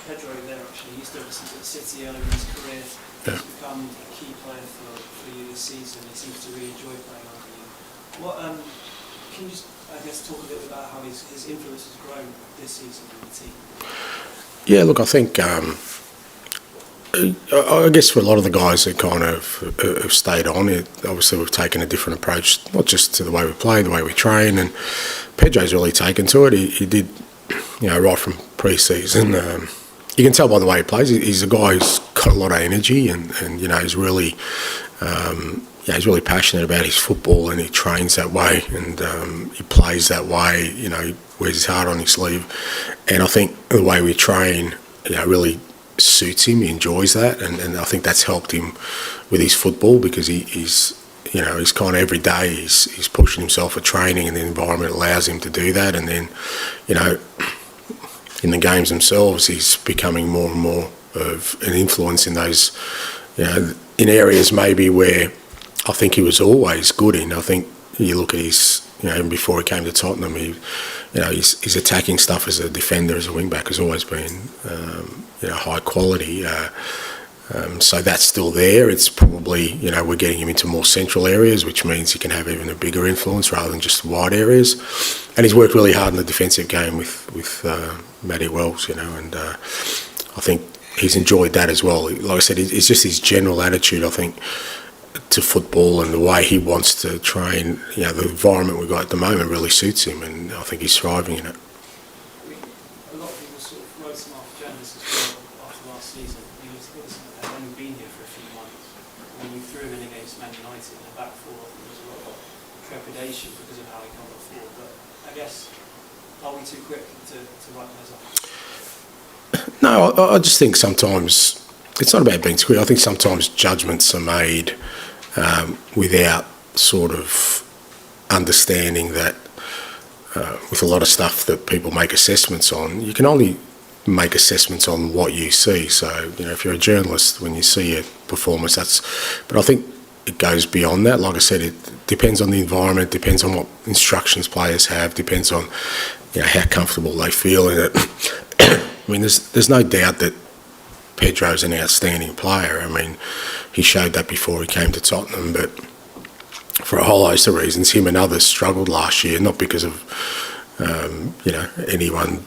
Pedro there actually. He used to listen to the City earlier in his career. He's become a key player for you this season. He seems to really enjoy playing under you. What can you just, I guess, talk a bit about how his influence has grown this season in the team? Yeah, look, I think I guess for a lot of the guys that kind of have stayed on, obviously we've taken a different approach, not just to the way we play, the way we train, and Pedro's really taken to it. He did, right from pre-season. You can tell by the way he plays. He's a guy who's got a lot of energy, and he's really, he's really passionate about his football, and he trains that way, and he plays that way. He wears his heart on his sleeve, and I think the way we train, really suits him. He enjoys that, and I think that's helped him with his football, because he's kind of every day he's pushing himself for training, and the environment allows him to do that. And then, in the games themselves, he's becoming more and more of an influence in those, in areas maybe where I think he was always good in. I think you look at his, even before he came to Tottenham, his attacking stuff as a defender, as a wing-back, has always been, high quality. So that's still there. It's probably, we're getting him into more central areas, which means he can have even a bigger influence rather than just wide areas. And he's worked really hard in the defensive game with Matty Wells, and I think he's enjoyed that as well. Like I said, it's just his general attitude, I think, to football, and the way he wants to train. The environment we've got at the moment really suits him, and I think he's thriving in it. A lot of people sort of wrote some off journalists as well after last season. He was only been here for a few months. When you threw him in against Man United in the back four, there was a lot of trepidation because of how he come forward. But I guess, are we too quick to write those off? No, I just think sometimes it's not about being too quick. I think sometimes judgments are made without sort of understanding that with a lot of stuff that people make assessments on, you can only make assessments on what you see. So, if you're a journalist, when you see a performance, but I think it goes beyond that. Like I said, it depends on the environment, depends on what instructions players have, depends on how comfortable they feel in it. I mean, there's no doubt that Pedro's an outstanding player. I mean, he showed that before he came to Tottenham, but for a whole host of reasons, him and others struggled last year, not because of anyone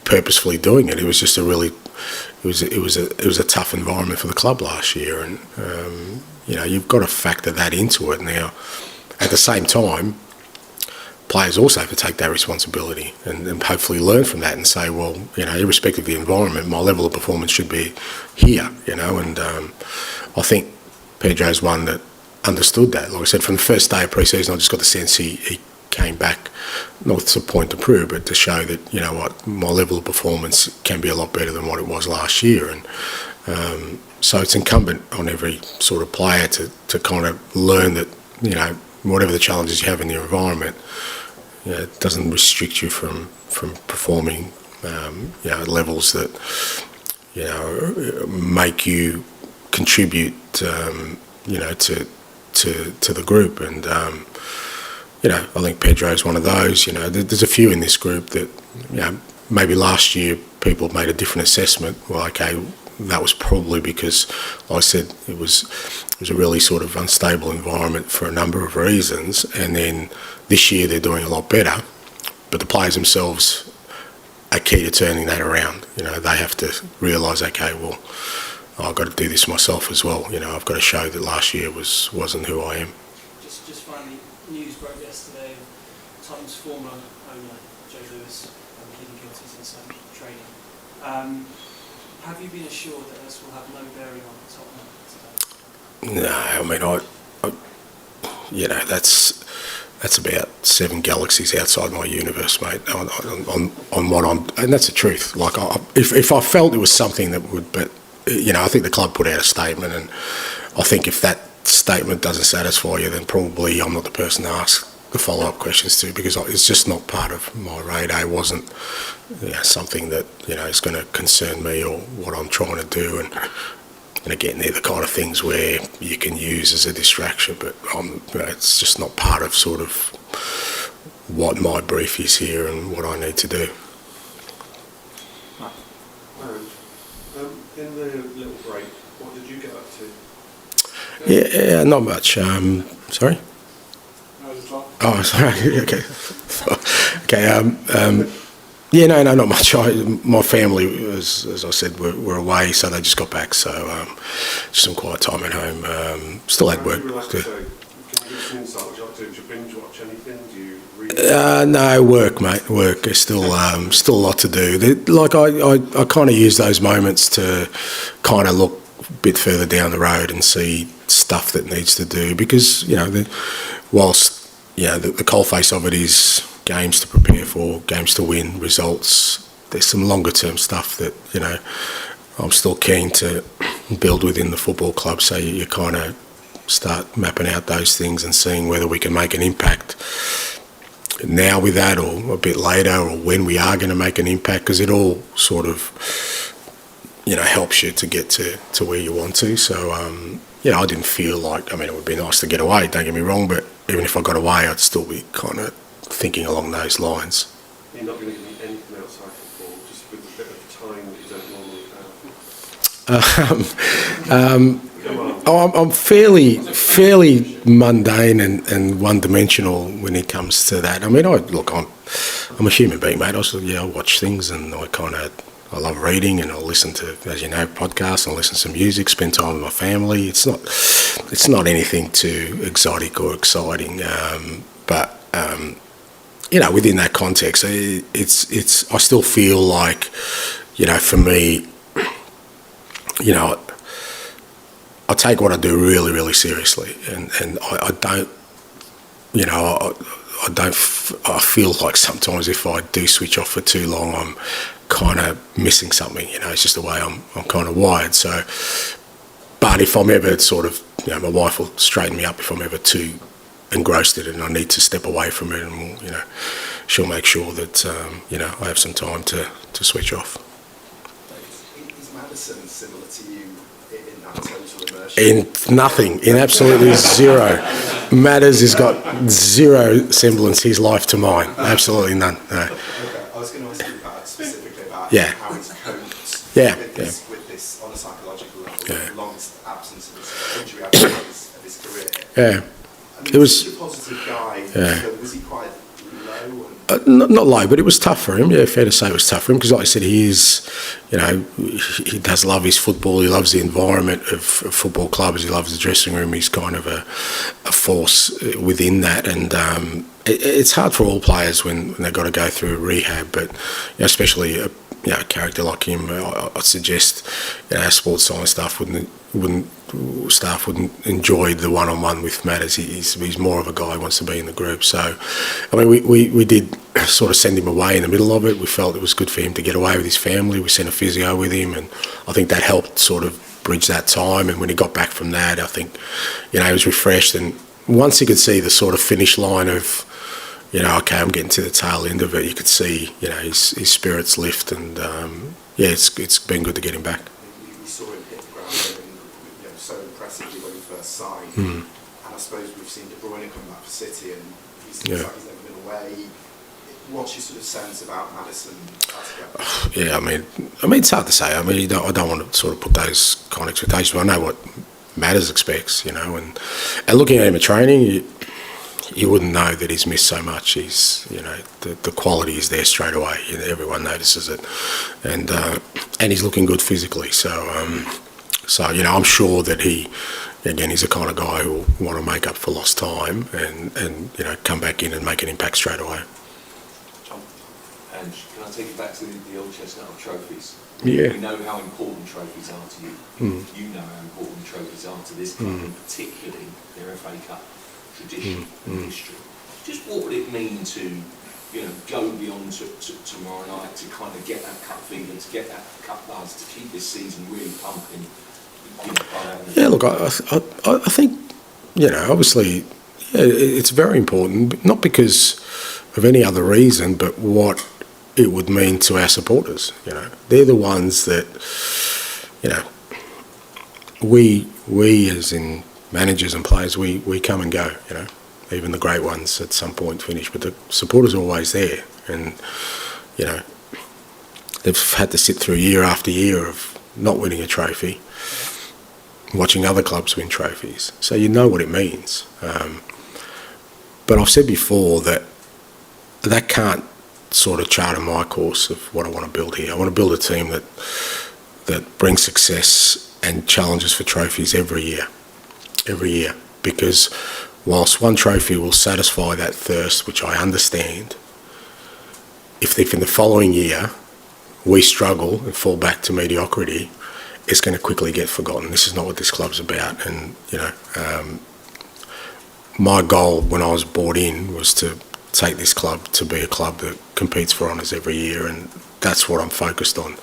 purposefully doing it. It was just it was a tough environment for the club last year, and you've got to factor that into it. Now, at the same time, players also have to take that responsibility and hopefully learn from that and say, well, irrespective of the environment, my level of performance should be here, and I think Pedro's one that understood that. Like I said, from the first day of pre-season, I just got the sense he came back, not to point to prove, but to show that, my level of performance can be a lot better than what it was last year. And so it's incumbent on every sort of player to kind of learn that, whatever the challenges you have in the environment, it doesn't restrict you from performing levels that make you contribute to the group. And I think Pedro is one of those. There's a few in this group that maybe last year people made a different assessment. Well, okay, that was probably because, like I said, it was a really sort of unstable environment for a number of reasons. And then this year they're doing a lot better, but the players themselves are key to turning that around. They have to realise, okay, well, I've got to do this myself as well. I've got to show that last year wasn't who I am. Just finally, news broke yesterday of Tottenham's former owner, Joe Lewis, pleading guilty to some trading. Have you been assured that this will have no bearing on Tottenham today? No, I mean, that's about 7 galaxies outside my universe, mate. On what and that's the truth. Like, if I felt it was something that would, but I think the club put out a statement, and I think if that statement doesn't satisfy you, then probably I'm not the person to ask the follow-up questions to, because it's just not part of my radar. It wasn't something that is going to concern me or what I'm trying to do. And again, they're the kind of things where you can use as a distraction, but it's just not part of sort of what my brief is here and what I need to do. And in the little break, what did you get up to? Yeah, not much. Sorry? Oh, sorry. Okay. Okay. Yeah, no, not much. My family, as I said, were away, so they just got back. So just some quiet time at home. Still had work. Can you give us some insight? What you like to do? Do you binge watch anything? Do you read? No, work, mate. Work. There's still a lot to do. Like I kind of use those moments to kind of look a bit further down the road and see stuff that needs to do, because whilst the coalface of it is games to prepare for, games to win, results, there's some longer term stuff that I'm still keen to build within the football club. So you kind of start mapping out those things and seeing whether we can make an impact now with that, or a bit later, or when we are going to make an impact, because it all sort of helps you to get to where you want to. So I didn't feel like, it would be nice to get away, don't get me wrong, but even if I got away, I'd still be kind of thinking along those lines. You're not going to give me anything outside football, just with a bit of time that you don't normally have? I'm fairly mundane and one-dimensional when it comes to that. I'm a human being, mate. I watch things, and I love reading, and I'll listen to, as you know, podcasts. I'll listen to some music, spend time with my family. It's not anything too exotic or exciting, but within that context, it's. I still feel like, for me, I take what I do really, really seriously, and I don't, I feel like sometimes if I do switch off for too long, I'm kind of missing something. It's just the way I'm kind of wired. So, but if I'm ever sort of, my wife will straighten me up if I'm ever too engrossed in it and I need to step away from it, and she'll make sure that I have some time to switch off. Is Maddison similar to you in that total immersion? In nothing, in absolutely zero. Matters has got zero semblance his life to mine. Absolutely none. No. Okay, I was going to ask you specifically about how he's coped with this on a psychological level, the longest absence of his injury of his career. Yeah. It was a positive guy. So was he quite low? Not low, but it was tough for him. Yeah, fair to say it was tough for him, because, like I said, he is, he does love his football. He loves the environment of football clubs. He loves the dressing room. He's kind of a force within that, and it's hard for all players when they've got to go through rehab. But especially a character like him, I suggest our sports science staff wouldn't enjoy the one-on-one with Matters. He's more of a guy who wants to be in the group. So, we did sort of send him away in the middle of it. We felt it was good for him to get away with his family. We sent a physio with him, and I think that helped sort of bridge that time. And when he got back from that, I think, he was refreshed. And once he could see the sort of finish line of, okay, I'm getting to the tail end of it, you could see, his spirits lift, and it's been good to get him back. We saw him hit the ground so impressively when he first signed, and I suppose we've seen De Bruyne come back for City, and he seems like he's never been away. What's your sort of sense about Maddison? It's hard to say. I don't want to sort of put those kind of expectations, but I know what Matters expects, and looking at him at training, you wouldn't know that he's missed so much. He's, the quality is there straight away. Everyone notices it, and he's looking good physically. So, I'm sure that he's the kind of guy who will want to make up for lost time and come back in and make an impact straight away. John, Ange, can I take you back to the old chestnut of trophies? Yeah. We know how important trophies are to you. You know how important trophies are to this club, and particularly their FA Cup tradition and history. Just what would it mean to, go beyond tomorrow night to kind of get that cup feeling, to get that cup buzz, to keep this season really pumping? Yeah, look, I think, obviously, it's very important, not because of any other reason, but what it would mean to our supporters. They're the ones that, we as in managers and players, we come and go, even the great ones at some point finish, but the supporters are always there, and they've had to sit through year after year of not winning a trophy, watching other clubs win trophies. So you know what it means. But I've said before that can't sort of charter my course of what I want to build here. I want to build a team that brings success and challenges for trophies every year. Because whilst one trophy will satisfy that thirst, which I understand, if in the following year we struggle and fall back to mediocrity, it's going to quickly get forgotten. This is not what this club's about. And, my goal when I was brought in was to take this club to be a club that competes for honours every year, and that's what I'm focused on.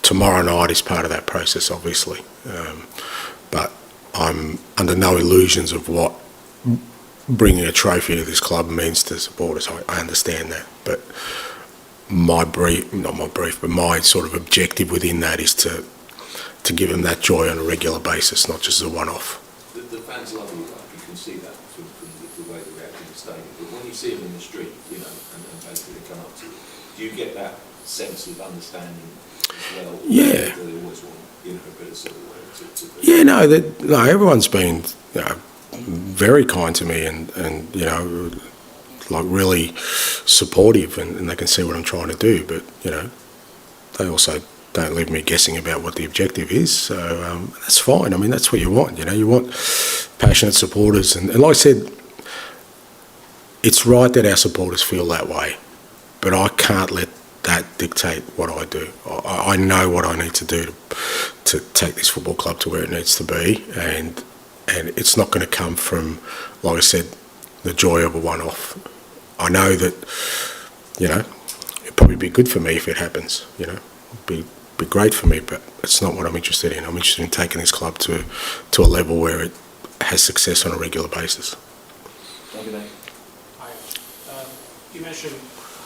Tomorrow night is part of that process, obviously. But I'm under no illusions of what bringing a trophy to this club means to supporters. I understand that. But my sort of objective within that is to give them that joy on a regular basis, not just as a one-off. The fans love you, you can see that from the way they react in the stadium. But when you see them in the street, and basically they come up to you, do you get that sense of understanding as well? Yeah. They always want, a bit of silverware to Yeah, no, everyone's been very kind to me and like really supportive, and they can see what I'm trying to do. But they also don't leave me guessing about what the objective is. So that's fine. I mean, that's what you want. You want passionate supporters, and like I said, it's right that our supporters feel that way. But I can't let that dictate what I do. I know what I need to do to take this football club to where it needs to be, and it's not going to come from, like I said, the joy of a one-off. I know that, it'd probably be good for me if it happens, it'd be great for me, but it's not what I'm interested in. I'm interested in taking this club to a level where it has success on a regular basis. Hi. You mentioned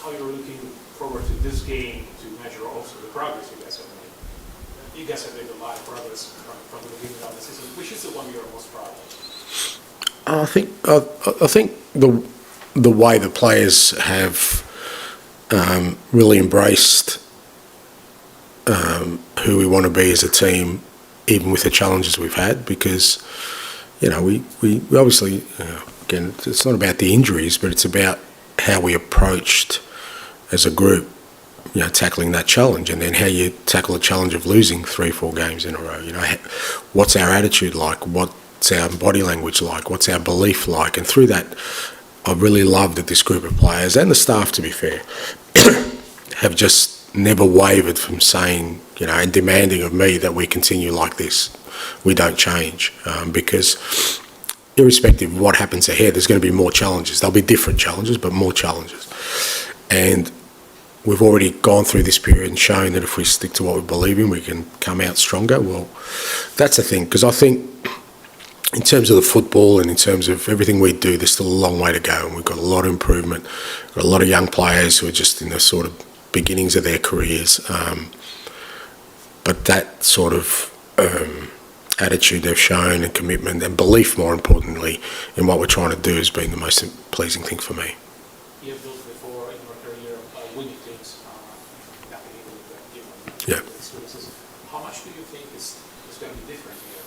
how you're looking forward to this game to measure also the progress you guys have made. You guys have made a lot of progress from the beginning of the season. Which is the one you're most proud of? I think the way the players have really embraced who we want to be as a team, even with the challenges we've had, because we obviously again, it's not about the injuries, but it's about how we approached as a group, tackling that challenge, and then how you tackle the challenge of losing 3-4 games in a row. What's our attitude like? What's our body language like? What's our belief like? And through that, I've really loved that this group of players, and the staff, to be fair, have just never wavered from saying, and demanding of me that we continue like this. We don't change, because irrespective of what happens ahead, there's going to be more challenges. There'll be different challenges, but more challenges. And we've already gone through this period and shown that if we stick to what we believe in, we can come out stronger. Well, that's the thing, because I think in terms of the football and in terms of everything we do, there's still a long way to go, and we've got a lot of improvement. We've got a lot of young players who are just in the sort of beginnings of their careers. But that sort of attitude they've shown, and commitment and belief, more importantly, in what we're trying to do has been the most pleasing thing for me. You have built before in your career winning teams, Yeah. experiences. How much do you think is going to be different here?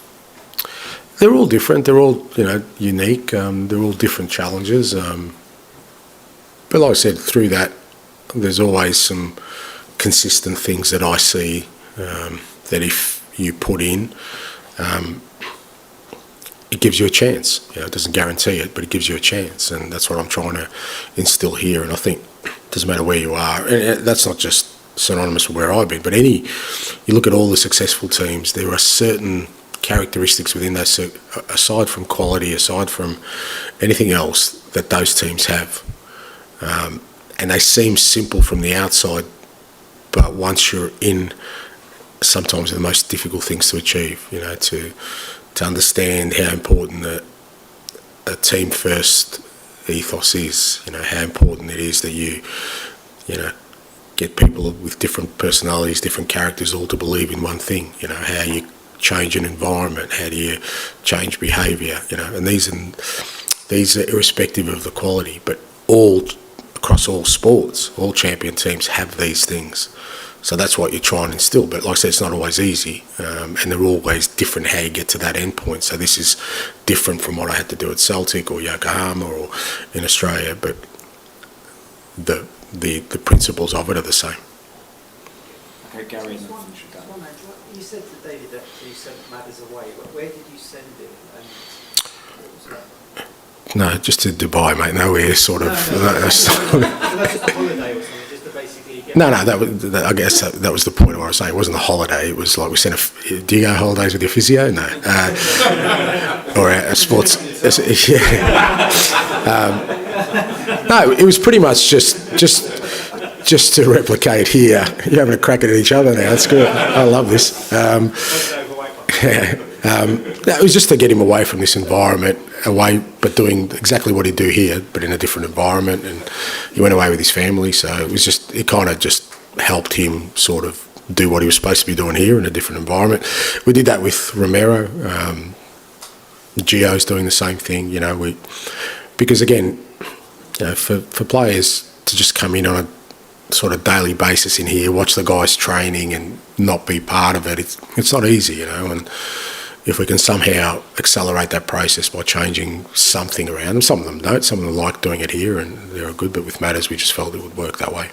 They're all different. They're all, unique. They're all different challenges. But like I said, through that, there's always some consistent things that I see that if you put in, it gives you a chance. It doesn't guarantee it, but it gives you a chance, and that's what I'm trying to instill here. And I think it doesn't matter where you are, and that's not just synonymous with where I've been, but you look at all the successful teams, there are certain characteristics within those, aside from quality, aside from anything else, that those teams have. And they seem simple from the outside, but once you're in, sometimes the most difficult things to achieve, to understand how important a team first ethos is, how important it is that you get people with different personalities, different characters, all to believe in one thing, how you change an environment, how do you change behaviour, and these are irrespective of the quality, but all across all sports, all champion teams have these things. So that's what you try and instill. But like I said, it's not always easy, and they're always different how you get to that end point. So this is different from what I had to do at Celtic or Yokohama or in Australia, but the principles of it are the same. Okay, Gary. Just one, you said to David that you sent Maddison away. Where did you send him? And what was that? No, just to Dubai, mate. Nowhere sort of. That's just a holiday or something, just to basically get... No, I guess that was the point of what I was saying. It wasn't a holiday. It was like we sent do you go holidays with your physio? No. Or a sports... Yeah. No, it was pretty much just to replicate here. You're having a crack at each other now. That's good. I love this. It was just to get him away from this environment, but doing exactly what he'd do here, but in a different environment. And he went away with his family, so it kind of just helped him sort of do what he was supposed to be doing here in a different environment. We did that with Romero. Gio's doing the same thing, because again, for players to just come in on a sort of daily basis in here, watch the guys training and not be part of it, it's not easy, and if we can somehow accelerate that process by changing something around them, some of them don't, some of them like doing it here and they're good, but with Matters we just felt it would work that way.